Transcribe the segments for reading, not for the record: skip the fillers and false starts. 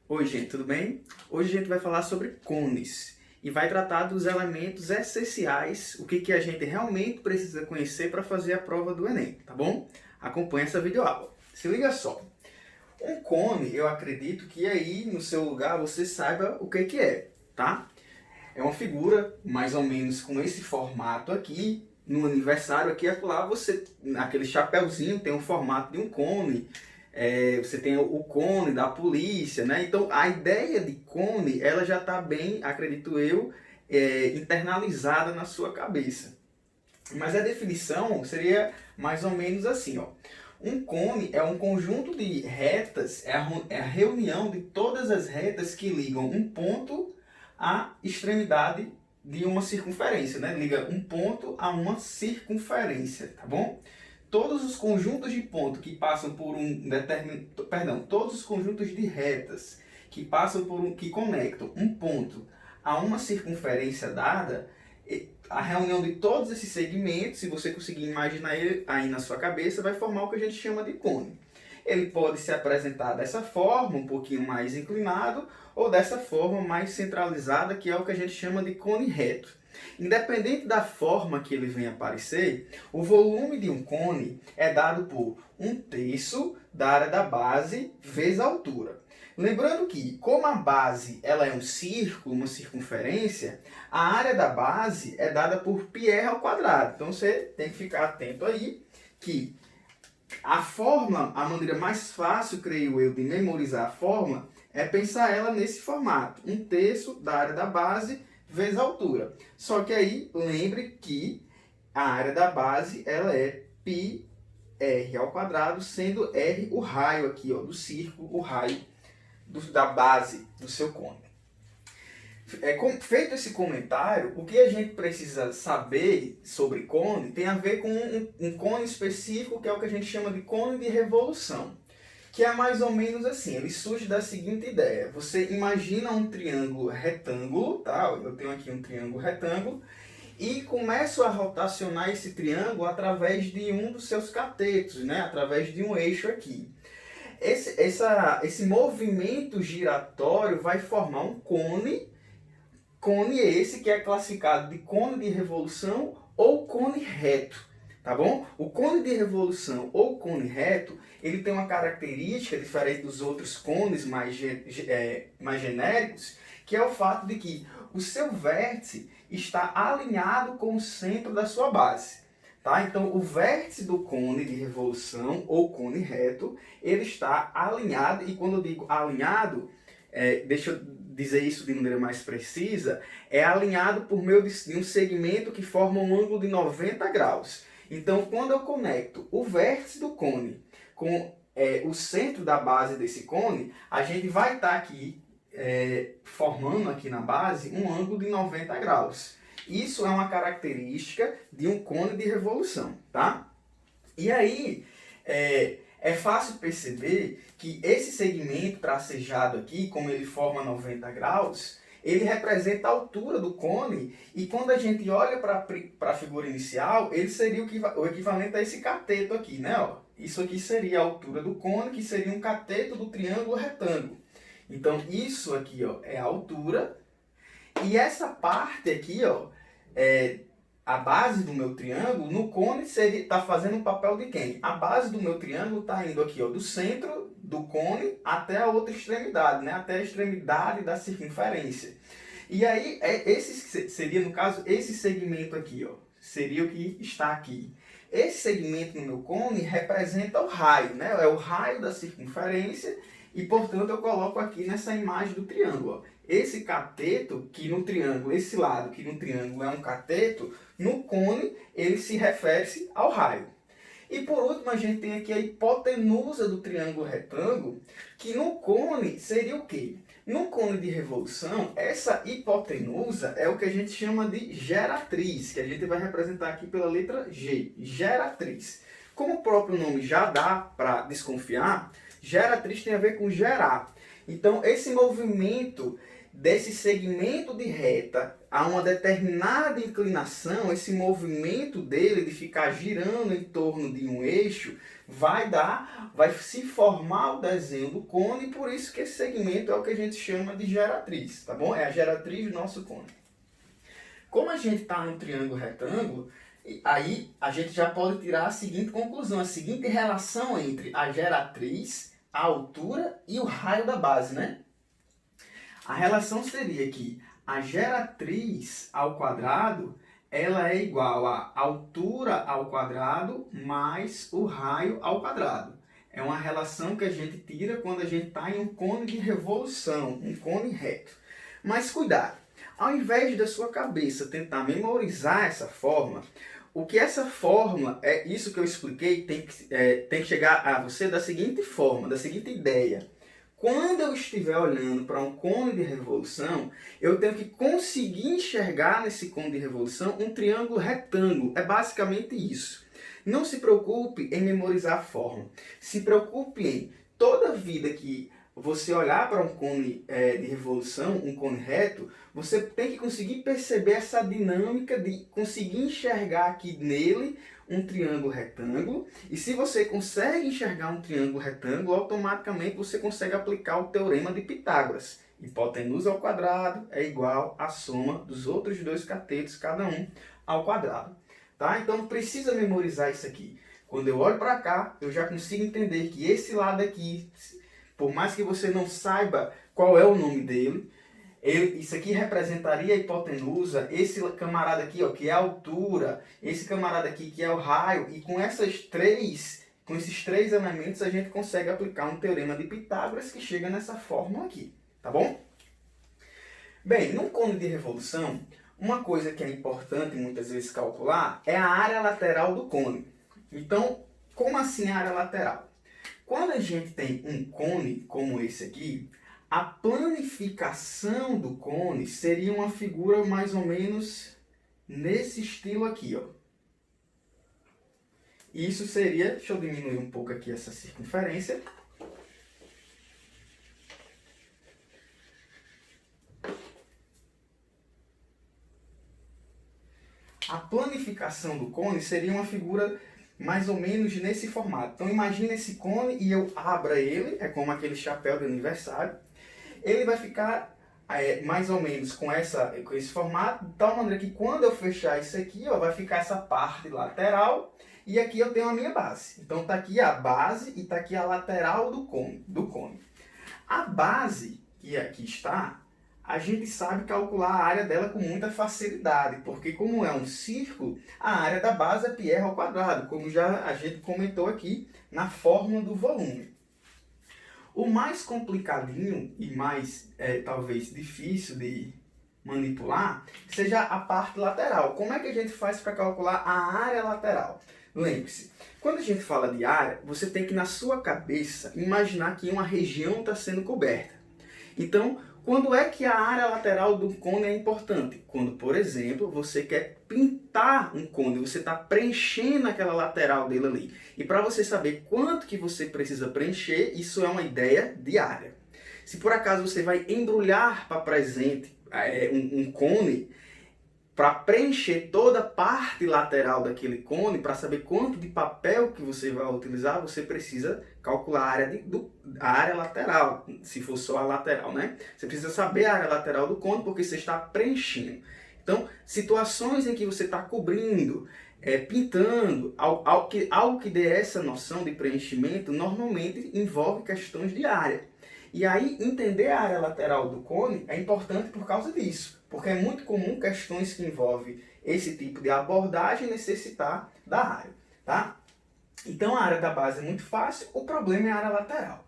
Oi, gente, tudo bem? Hoje a gente vai falar sobre cones e vai tratar dos elementos essenciais, o que a gente realmente precisa conhecer para fazer a prova do Enem, tá bom? Acompanhe essa videoaula. Se liga só. Um cone, eu acredito que aí no seu lugar você saiba o que é, tá? É uma figura mais ou menos com esse formato aqui. No aniversário aqui, acolá, você, aquele chapéuzinho tem o formato de um cone. Você tem o cone da polícia, né? Então a ideia de cone, ela já está bem, acredito eu, internalizada na sua cabeça. Mas a definição seria mais ou menos assim, ó. Um cone é um conjunto de retas, é a reunião de todas as retas que ligam um ponto à extremidade de uma circunferência, né? Liga um ponto a uma circunferência, tá bom? Todos os conjuntos de pontos que passam por um determinado, perdão, todos os conjuntos de retas que passam por que conectam um ponto a uma circunferência dada, a reunião de todos esses segmentos, se você conseguir imaginar ele aí na sua cabeça, vai formar o que a gente chama de cone. Ele pode se apresentar dessa forma, um pouquinho mais inclinado, ou dessa forma mais centralizada, que é o que a gente chama de cone reto. Independente da forma que ele venha aparecer, o volume de um cone é dado por 1/3 da área da base vezes a altura. Lembrando que, como a base ela é um círculo, uma circunferência, a área da base é dada por πr ao quadrado. Então você tem que ficar atento aí que a fórmula, a maneira mais fácil, creio eu, de memorizar a fórmula é pensar ela nesse formato. 1/3 da área da base vezes a altura. Só que aí, lembre que a área da base ela é πr ao quadrado, sendo r o raio aqui, ó, do círculo, o raio da base do seu cone. Feito esse comentário, o que a gente precisa saber sobre cone tem a ver com um cone específico, que é o que a gente chama de cone de revolução. Que é mais ou menos assim, ele surge da seguinte ideia. Você imagina um triângulo retângulo, tá? Eu tenho aqui um triângulo retângulo, e começo a rotacionar esse triângulo através de um dos seus catetos, né? Através de um eixo aqui. Esse movimento giratório vai formar um cone esse que é classificado de cone de revolução ou cone reto, tá bom? O cone de revolução ou cone reto, ele tem uma característica diferente dos outros cones mais genéricos, que é o fato de que o seu vértice está alinhado com o centro da sua base. Tá? Então, o vértice do cone de revolução ou cone reto, ele está alinhado, e quando eu digo alinhado, deixa eu dizer isso de maneira mais precisa, é alinhado por meio de um segmento que forma um ângulo de 90 graus. Então, quando eu conecto o vértice do cone com o centro da base desse cone, a gente vai estar aqui formando aqui na base um ângulo de 90 graus. Isso é uma característica de um cone de revolução, tá? E aí, é fácil perceber que esse segmento tracejado aqui, como ele forma 90 graus, ele representa a altura do cone, e quando a gente olha para a figura inicial, ele seria o equivalente a esse cateto aqui, né? Ó, isso aqui seria a altura do cone, que seria um cateto do triângulo retângulo. Então, isso aqui, ó, é a altura, e essa parte aqui, ó, a base do meu triângulo, no cone está fazendo o papel de quem? A base do meu triângulo está indo aqui, ó, do centro do cone até a outra extremidade, né? Até a extremidade da circunferência. E aí, esse seria, no caso, esse segmento aqui, ó, seria o que está aqui. Esse segmento no meu cone representa o raio, né? É o raio da circunferência, e, portanto, eu coloco aqui nessa imagem do triângulo, ó. Esse cateto, que no triângulo, esse lado que no triângulo é um cateto, no cone ele se refere ao raio. E por último, a gente tem aqui a hipotenusa do triângulo retângulo, que no cone seria o quê? No cone de revolução, essa hipotenusa é o que a gente chama de geratriz, que a gente vai representar aqui pela letra G, geratriz. Como o próprio nome já dá para desconfiar, geratriz tem a ver com gerar. Então, esse movimento desse segmento de reta a uma determinada inclinação, esse movimento dele de ficar girando em torno de um eixo, vai se formar o desenho do cone, por isso que esse segmento é o que a gente chama de geratriz, tá bom? É a geratriz do nosso cone. Como a gente está no triângulo retângulo, aí a gente já pode tirar a seguinte conclusão, a seguinte relação entre a geratriz, a altura e o raio da base, né? A relação seria que a geratriz ao quadrado, ela é igual a altura ao quadrado mais o raio ao quadrado. É uma relação que a gente tira quando a gente está em um cone de revolução, um cone reto. Mas cuidado, ao invés da sua cabeça tentar memorizar essa fórmula, o que essa fórmula, é isso que eu expliquei, tem que chegar a você da seguinte forma, da seguinte ideia. Quando eu estiver olhando para um cone de revolução, eu tenho que conseguir enxergar nesse cone de revolução um triângulo retângulo. É basicamente isso. Não se preocupe em memorizar a fórmula. Se preocupe em toda vida que você olhar para um cone de revolução, um cone reto, você tem que conseguir perceber essa dinâmica de conseguir enxergar aqui nele um triângulo retângulo. E se você consegue enxergar um triângulo retângulo, automaticamente você consegue aplicar o teorema de Pitágoras. Hipotenusa ao quadrado é igual à soma dos outros dois catetos, cada um ao quadrado. Tá? Então não precisa memorizar isso aqui. Quando eu olho para cá, eu já consigo entender que esse lado aqui, por mais que você não saiba qual é o nome dele, isso aqui representaria a hipotenusa, esse camarada aqui, ó, que é a altura, esse camarada aqui que é o raio, e com esses três elementos a gente consegue aplicar um teorema de Pitágoras que chega nessa fórmula aqui, tá bom? Bem, num cone de revolução, uma coisa que é importante muitas vezes calcular é a área lateral do cone. Então, como assim a área lateral? Quando a gente tem um cone como esse aqui, a planificação do cone seria uma figura mais ou menos nesse estilo aqui, ó. Isso seria, deixa eu diminuir um pouco aqui essa circunferência. A planificação do cone seria uma figura mais ou menos nesse formato. Então imagina esse cone e eu abra ele, é como aquele chapéu de aniversário. Ele vai ficar mais ou menos com esse formato, de tal maneira que quando eu fechar isso aqui, ó, vai ficar essa parte lateral e aqui eu tenho a minha base. Então está aqui a base e está aqui a lateral do cone. A base, que aqui está, a gente sabe calcular a área dela com muita facilidade, porque como é um círculo, a área da base é πr ao quadrado, como já a gente comentou aqui na fórmula do volume. O mais complicadinho e mais, talvez, difícil de manipular seja a parte lateral. Como é que a gente faz para calcular a área lateral? Lembre-se, quando a gente fala de área, você tem que, na sua cabeça, imaginar que uma região está sendo coberta. Então, quando é que a área lateral do cone é importante? Quando, por exemplo, você quer pintar um cone, você está preenchendo aquela lateral dele ali. E para você saber quanto que você precisa preencher, isso é uma ideia de área. Se por acaso você vai embrulhar para presente um cone, para preencher toda a parte lateral daquele cone, para saber quanto de papel que você vai utilizar, você precisa calcular a área lateral, se for só a lateral, né? Você precisa saber a área lateral do cone porque você está preenchendo. Então, situações em que você está cobrindo, pintando, algo que dê essa noção de preenchimento, normalmente envolve questões de área. E aí, entender a área lateral do cone é importante por causa disso, porque é muito comum questões que envolvem esse tipo de abordagem necessitar da área, tá? Então, a área da base é muito fácil, o problema é a área lateral.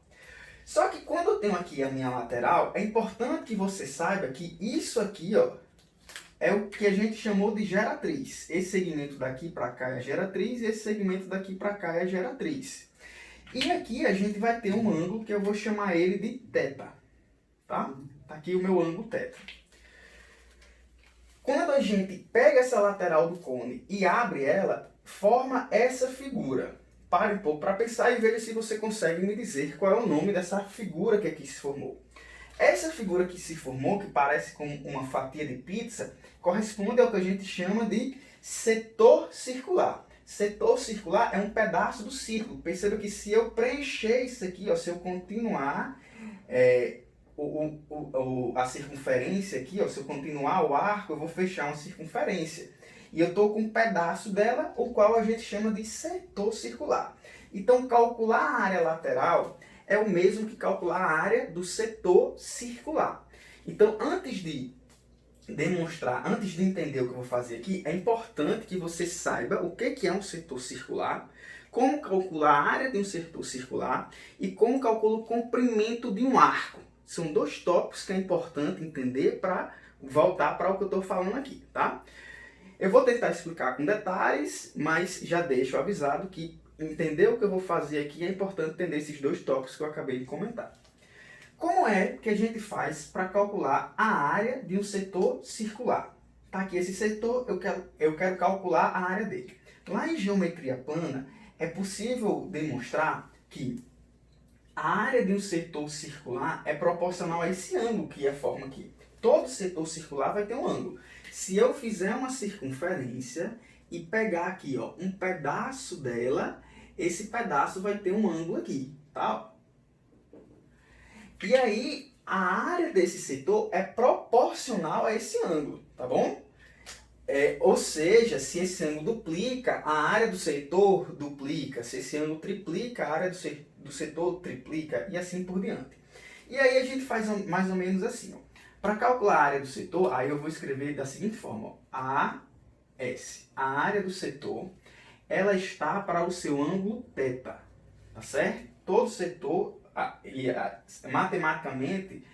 Só que quando eu tenho aqui a minha lateral, é importante que você saiba que isso aqui, ó, é o que a gente chamou de geratriz. Esse segmento daqui para cá é a geratriz e esse segmento daqui para cá é a geratriz. E aqui a gente vai ter um ângulo que eu vou chamar ele de θ. Tá? Tá aqui o meu ângulo θ. Quando a gente pega essa lateral do cone e abre ela, forma essa figura. Pare um pouco para pensar e veja se você consegue me dizer qual é o nome dessa figura que aqui se formou. Essa figura que se formou, que parece com uma fatia de pizza, corresponde ao que a gente chama de setor circular. Setor circular é um pedaço do círculo. Perceba que se eu preencher isso aqui, ó, se eu continuar a circunferência aqui, ó, se eu continuar o arco, eu vou fechar uma circunferência. E eu estou com um pedaço dela, o qual a gente chama de setor circular. Então, calcular a área lateral é o mesmo que calcular a área do setor circular. Então, antes de demonstrar, antes de entender o que eu vou fazer aqui, é importante que você saiba o que é um setor circular, como calcular a área de um setor circular e como calcula o comprimento de um arco. São dois tópicos que é importante entender para voltar para o que eu estou falando aqui, tá? Eu vou tentar explicar com detalhes, mas já deixo avisado que entender o que eu vou fazer aqui é importante entender esses dois tópicos que eu acabei de comentar. Como é que a gente faz para calcular a área de um setor circular? Tá aqui esse setor, eu quero calcular a área dele. Lá em geometria plana, é possível demonstrar que a área de um setor circular é proporcional a esse ângulo que é a forma aqui. Todo setor circular vai ter um ângulo. Se eu fizer uma circunferência e pegar aqui, ó, um pedaço dela, esse pedaço vai ter um ângulo aqui, tá? E aí, a área desse setor é proporcional a esse ângulo, tá bom? Ou seja, se esse ângulo duplica, a área do setor duplica. Se esse ângulo triplica, a área do setor triplica e assim por diante. E aí a gente faz mais ou menos assim, ó. Para calcular a área do setor, aí eu vou escrever da seguinte forma, ó. AS, a área do setor, ela está para o seu ângulo θ, tá certo? Todo setor, matematicamente,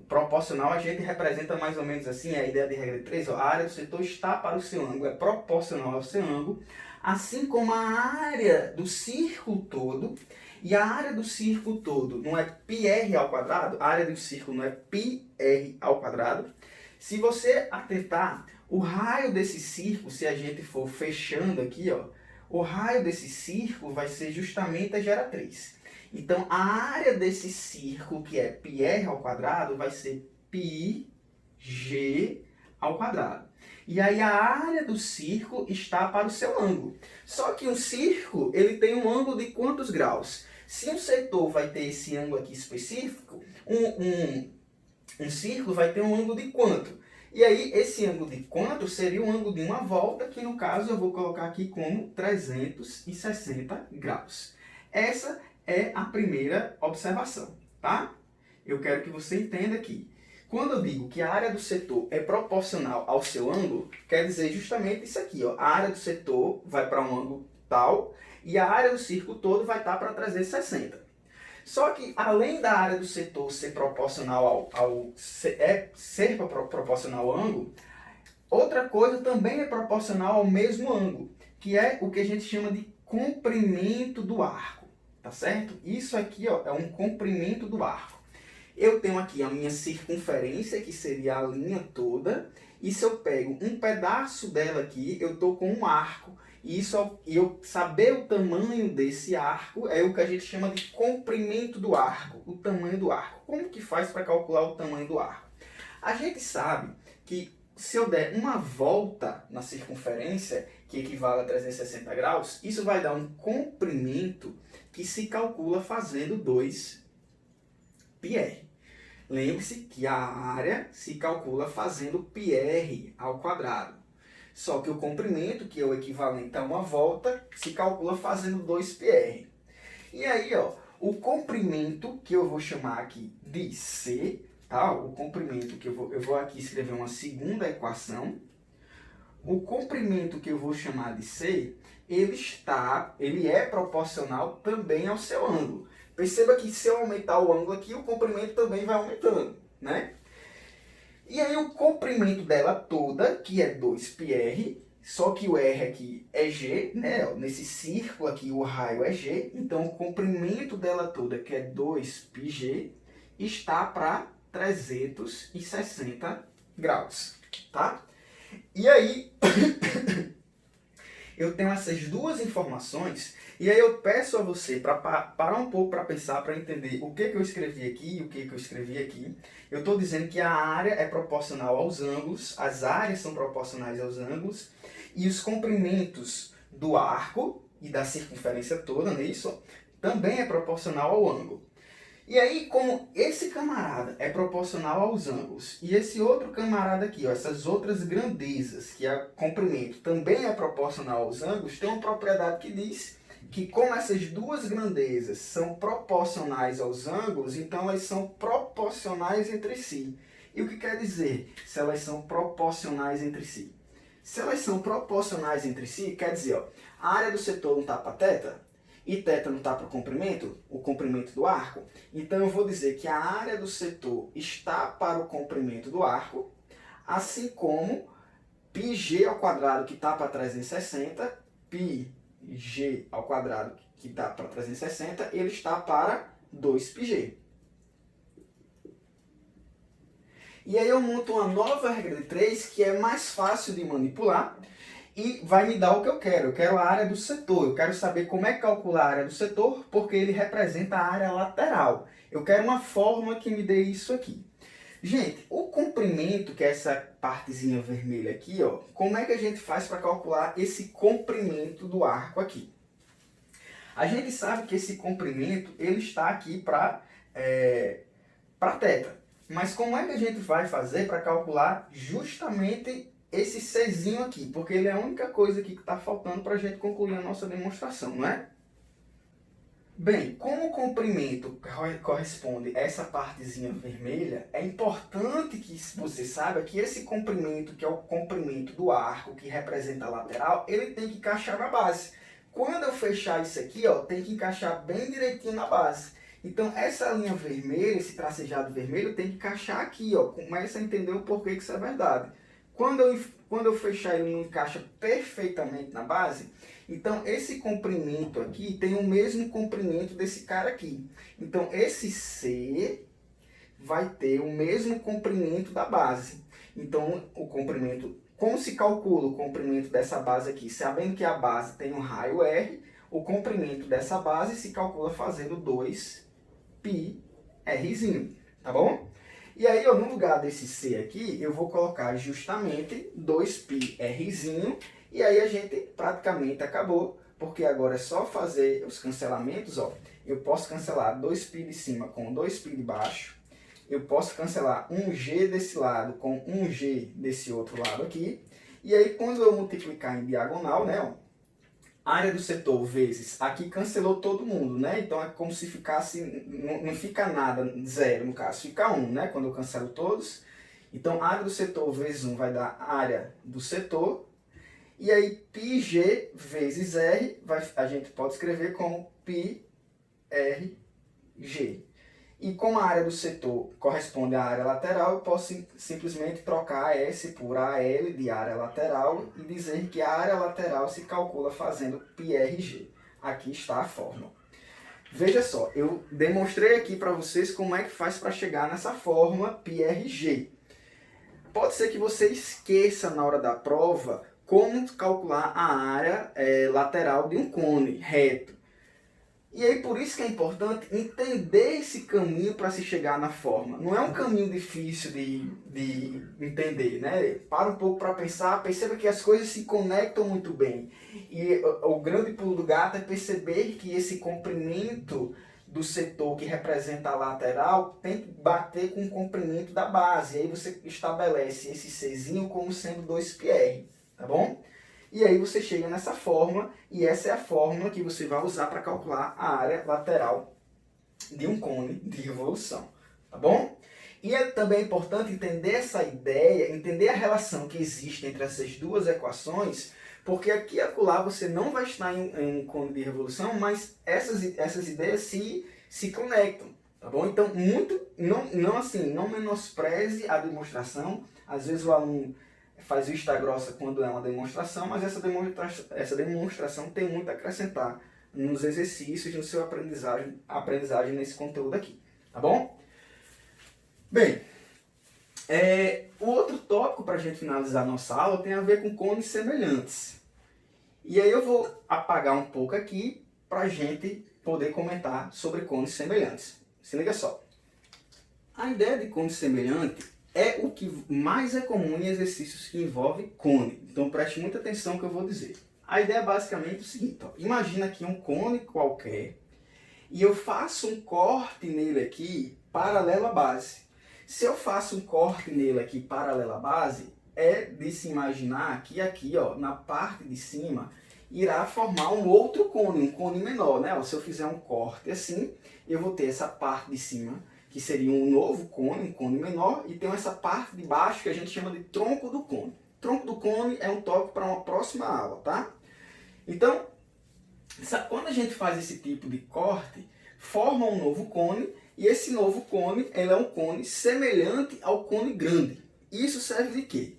proporcional, a gente representa mais ou menos assim, a ideia de regra de 3, ó, a área do setor está para o seu ângulo, é proporcional ao seu ângulo, assim como a área do círculo todo, e a área do círculo todo não é πr ao quadrado, a área do círculo não é πr ao quadrado. Se você atentar, o raio desse círculo, se a gente for fechando aqui, ó, o raio desse círculo vai ser justamente a geratriz. Então, a área desse círculo, que é πr ao quadrado, vai ser πg ao quadrado. E aí, a área do círculo está para o seu ângulo. Só que um círculo, ele tem um ângulo de quantos graus? Se um setor vai ter esse ângulo aqui específico, um círculo vai ter um ângulo de quanto? E aí, esse ângulo de quanto seria o ângulo de uma volta, que no caso eu vou colocar aqui como 360 graus. Essa é a primeira observação, tá? Eu quero que você entenda aqui. Quando eu digo que a área do setor é proporcional ao seu ângulo, quer dizer justamente isso aqui, ó. A área do setor vai para um ângulo tal e a área do círculo todo vai estar para 360. Só que, além da área do setor ser proporcional proporcional ao ângulo, outra coisa também é proporcional ao mesmo ângulo, que é o que a gente chama de comprimento do arco, tá certo? Isso aqui, ó, é um comprimento do arco. Eu tenho aqui a minha circunferência, que seria a linha toda, e se eu pego um pedaço dela aqui, eu estou com um arco. E eu saber o tamanho desse arco é o que a gente chama de comprimento do arco, o tamanho do arco. Como que faz para calcular o tamanho do arco? A gente sabe que se eu der uma volta na circunferência, que equivale a 360 graus, isso vai dar um comprimento que se calcula fazendo 2πr. Lembre-se que a área se calcula fazendo πr ao quadrado. Só que o comprimento, que é o equivalente a uma volta, se calcula fazendo 2πr. E aí, ó, o comprimento, que eu vou chamar aqui de C, tá? O comprimento que eu vou aqui escrever uma segunda equação. O comprimento que eu vou chamar de C, ele é proporcional também ao seu ângulo. Perceba que se eu aumentar o ângulo aqui, o comprimento também vai aumentando, né? E aí o comprimento dela toda, que é 2πr, só que o r aqui é g, né? Nesse círculo aqui o raio é g, então o comprimento dela toda, que é 2πg, está para 360 graus, tá? E aí, eu tenho essas duas informações, e aí eu peço a você para parar um pouco para pensar, para entender o que eu escrevi aqui e o que eu escrevi aqui. Eu estou dizendo que a área é proporcional aos ângulos, as áreas são proporcionais aos ângulos, e os comprimentos do arco e da circunferência toda, não é isso? Também é proporcional ao ângulo. E aí, como esse camarada é proporcional aos ângulos, e esse outro camarada aqui, ó, essas outras grandezas, que é comprimento, também é proporcional aos ângulos, tem uma propriedade que diz que como essas duas grandezas são proporcionais aos ângulos, então elas são proporcionais entre si. E o que quer dizer se elas são proporcionais entre si? Se elas são proporcionais entre si, quer dizer, ó, a área do setor não está para θ, e θ não está para o comprimento do arco, então eu vou dizer que a área do setor está para o comprimento do arco, assim como πg ao quadrado que está para 360, πg ao quadrado que está para 360, ele está para 2πg. E aí eu monto uma nova regra de 3 que é mais fácil de manipular, e vai me dar o que eu quero. Eu quero a área do setor. Eu quero saber como é calcular a área do setor, porque ele representa a área lateral. Eu quero uma fórmula que me dê isso aqui. Gente, o comprimento, que é essa partezinha vermelha aqui, ó, como é que a gente faz para calcular esse comprimento do arco aqui? A gente sabe que esse comprimento ele está aqui para θ. Mas como é que a gente vai fazer para calcular justamente esse Czinho aqui? Porque ele é a única coisa aqui que está faltando para a gente concluir a nossa demonstração, não é? Bem, como o comprimento corresponde a essa partezinha vermelha, é importante que você saiba que esse comprimento, que é o comprimento do arco, que representa a lateral, ele tem que encaixar na base. Quando eu fechar isso aqui, ó, tem que encaixar bem direitinho na base. Então, essa linha vermelha, esse tracejado vermelho, tem que encaixar aqui, ó. Começa a entender o porquê que isso é verdade. Quando eu fechar ele não encaixa perfeitamente na base, então esse comprimento aqui tem o mesmo comprimento desse cara aqui. Então, esse C vai ter o mesmo comprimento da base. Então, o comprimento, como se calcula o comprimento dessa base aqui? Sabendo que a base tem um raio R, o comprimento dessa base se calcula fazendo 2πrzinho, tá bom? E aí, ó, no lugar desse C aqui, eu vou colocar justamente 2πrzinho, e aí a gente praticamente acabou, porque agora é só fazer os cancelamentos, ó. Eu posso cancelar 2π de cima com 2π de baixo, eu posso cancelar 1g desse lado com 1g desse outro lado aqui, e aí quando eu multiplicar em diagonal, né, ó, área do setor vezes, aqui cancelou todo mundo, né? Então é como se ficasse, não fica nada, zero no caso, fica 1, né? Quando eu cancelo todos. Então área do setor vezes 1 vai dar área do setor. E aí πg vezes r, a gente pode escrever como πrg. E como a área do setor corresponde à área lateral, eu posso simplesmente trocar S por AL de área lateral e dizer que a área lateral se calcula fazendo πrg. Aqui está a fórmula. Veja só, eu demonstrei aqui para vocês como é que faz para chegar nessa fórmula πrg. Pode ser que você esqueça na hora da prova como calcular a área lateral de um cone reto. E aí por isso que é importante entender esse caminho para se chegar na forma. Não é um caminho difícil de entender, né? Para um pouco para pensar, perceba que as coisas se conectam muito bem. E o grande pulo do gato é perceber que esse comprimento do setor que representa a lateral tem que bater com o comprimento da base. E aí você estabelece esse Czinho como sendo 2πr, tá bom? E aí você chega nessa fórmula, e essa é a fórmula que você vai usar para calcular a área lateral de um cone de revolução, tá bom? E é também importante entender essa ideia, entender a relação que existe entre essas duas equações, porque aqui e acolá você não vai estar em um cone de revolução, mas essas ideias se conectam, tá bom? Então, não menospreze a demonstração. Às vezes o aluno faz vista grossa quando é uma demonstração, mas essa demonstração tem muito a acrescentar nos exercícios, no seu aprendizagem nesse conteúdo aqui, tá bom? Bem, o outro tópico para a gente finalizar a nossa aula tem a ver com cones semelhantes. E aí eu vou apagar um pouco aqui para a gente poder comentar sobre cones semelhantes. Se liga só. A ideia de cone semelhante é o que mais é comum em exercícios que envolvem cone. Então preste muita atenção no que eu vou dizer. A ideia é basicamente o seguinte, ó. Imagina aqui um cone qualquer e eu faço um corte nele aqui paralelo à base. Se eu faço um corte nele aqui paralelo à base, é de se imaginar que aqui, ó, na parte de cima, irá formar um outro cone, um cone menor, né? Se eu fizer um corte assim, eu vou ter essa parte de cima, que seria um novo cone, um cone menor, e tem essa parte de baixo que a gente chama de tronco do cone. Tronco do cone é um tópico para uma próxima aula, tá? Então, quando a gente faz esse tipo de corte, forma um novo cone, e esse novo cone, ele é um cone semelhante ao cone grande. Isso serve de quê?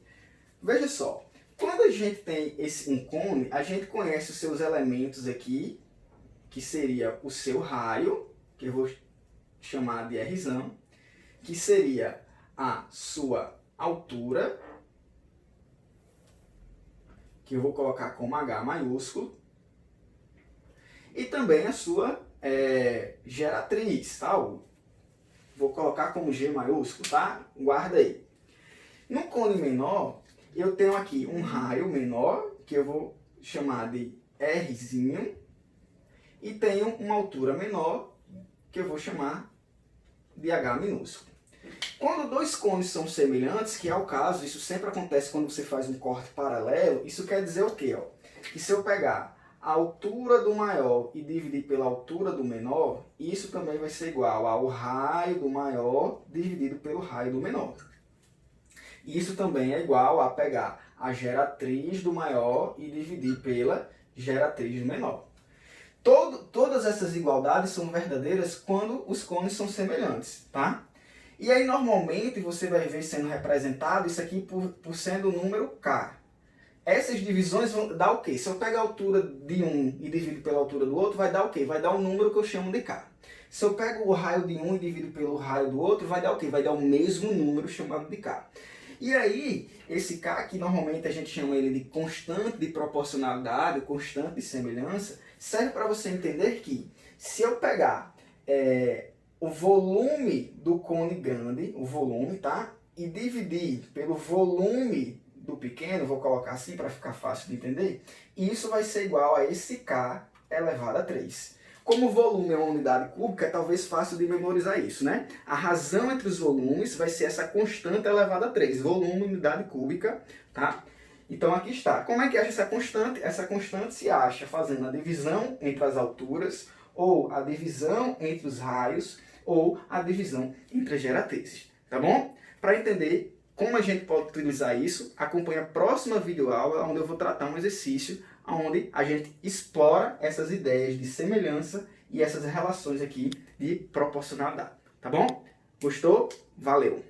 Veja só, quando a gente tem um cone, a gente conhece os seus elementos aqui, que seria o seu raio, que eu vou chamar de Rzão, que seria a sua altura, que eu vou colocar como H maiúsculo, e também a sua geratriz, tá? Vou colocar como G maiúsculo, tá? Guarda aí. No cone menor, eu tenho aqui um raio menor, que eu vou chamar de Rzinho, e tenho uma altura menor, que eu vou chamar de H minúsculo. Quando dois cones são semelhantes, que é o caso, isso sempre acontece quando você faz um corte paralelo, isso quer dizer o quê? Que se eu pegar a altura do maior e dividir pela altura do menor, isso também vai ser igual ao raio do maior dividido pelo raio do menor. Isso também é igual a pegar a geratriz do maior e dividir pela geratriz do menor. Todas essas igualdades são verdadeiras quando os cones são semelhantes, tá? E aí, normalmente, você vai ver sendo representado isso aqui por sendo o número K. Essas divisões vão dar o quê? Se eu pegar a altura de um e divido pela altura do outro, vai dar o quê? Vai dar um número que eu chamo de K. Se eu pego o raio de um e divido pelo raio do outro, vai dar o quê? Vai dar o mesmo número chamado de K. E aí, esse K, que normalmente a gente chama ele de constante de proporcionalidade, constante de semelhança, serve para você entender que se eu pegar o volume do cone grande, o volume, tá? E dividir pelo volume do pequeno, vou colocar assim para ficar fácil de entender, isso vai ser igual a esse K elevado a 3. Como o volume é uma unidade cúbica, é talvez fácil de memorizar isso, né? A razão entre os volumes vai ser essa constante elevada a 3. Volume, unidade cúbica, tá? Então aqui está. Como é que acha essa constante? Essa constante se acha fazendo a divisão entre as alturas, ou a divisão entre os raios, ou a divisão entre as geratrizes, tá bom? Para entender como a gente pode utilizar isso, acompanhe a próxima videoaula, onde eu vou tratar um exercício onde a gente explora essas ideias de semelhança e essas relações aqui de proporcionalidade, tá bom? Gostou? Valeu!